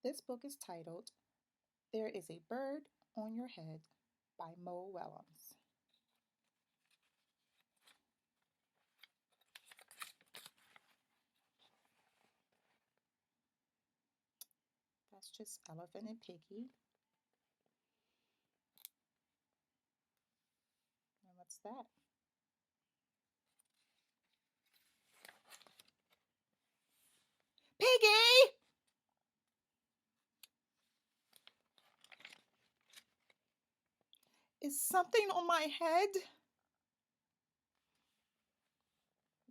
This book is titled There is a Bird on Your Head by Willems. That's just Elephant and Piggy. And what's that? Piggy! Is something on my head?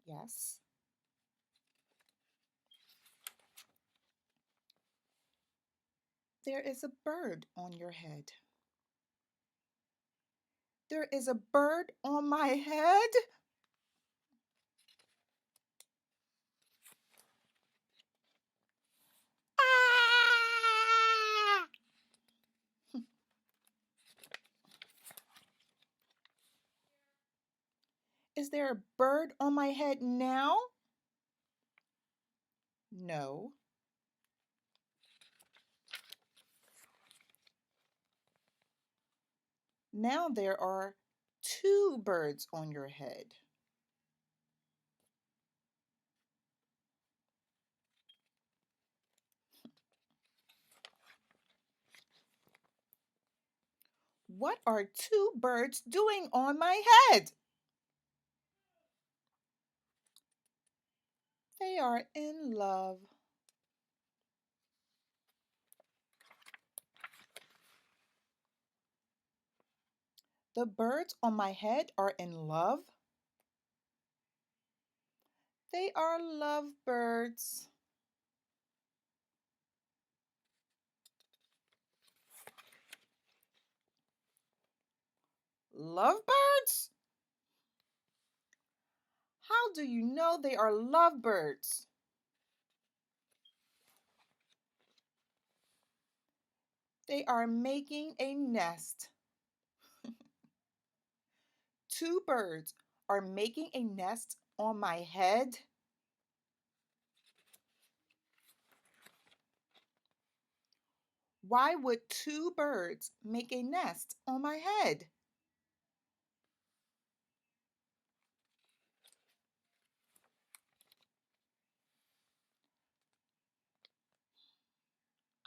Yes. There is a bird on your head. There is a bird on my head? Ah! Is there a bird on my head now? No. Now there are two birds on your head. What are two birds doing on my head? They are in love. The birds on my head are in love. They are lovebirds. Lovebirds? How do you know they are lovebirds? They are making a nest. Two birds are making a nest on my head. Why would two birds make a nest on my head?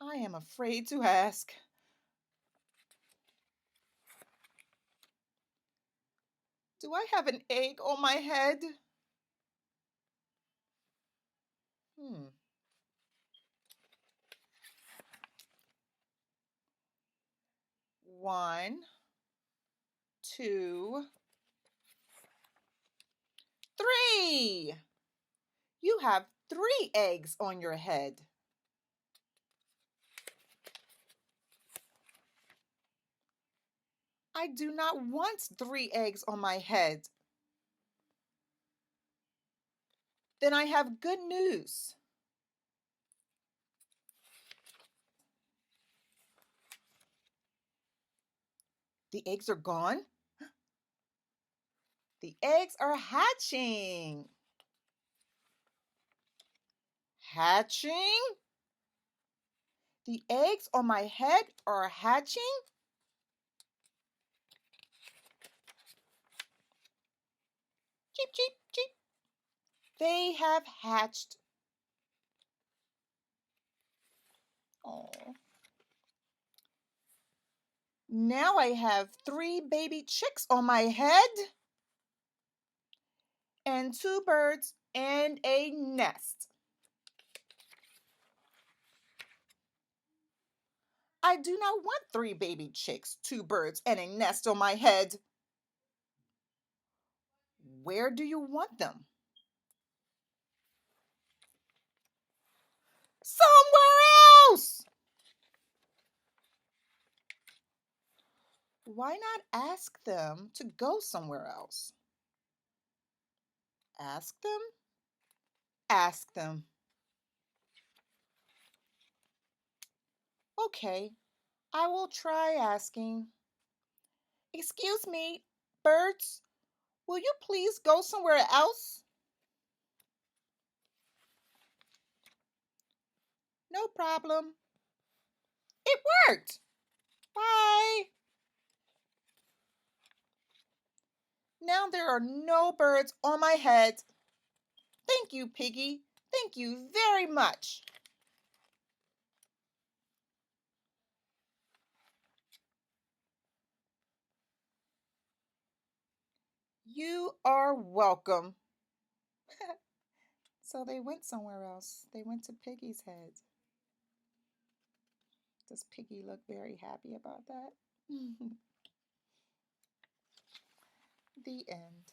I am afraid to ask. Do I have an egg on my head? Hmm. One, two, three. You have three eggs on your head. I do not want three eggs on my head. Then I have good news. The eggs are gone. The eggs are hatching. Hatching? The eggs on my head are hatching? Cheep, cheep, cheep. They have hatched. Oh. Now I have three baby chicks on my head and two birds and a nest. I do not want three baby chicks, two birds, and a nest on my head. Where do you want them? Somewhere else! Why not ask them to go somewhere else? Ask them? Ask them. Okay, I will try asking. Excuse me, birds, will you please go somewhere else? No problem. worked. Bye. Now there are no birds on my head. Thank you, Piggy. Thank you very much. You are welcome. So they went somewhere else. They went to Piggy's head. Does Piggy look very happy about that? The end.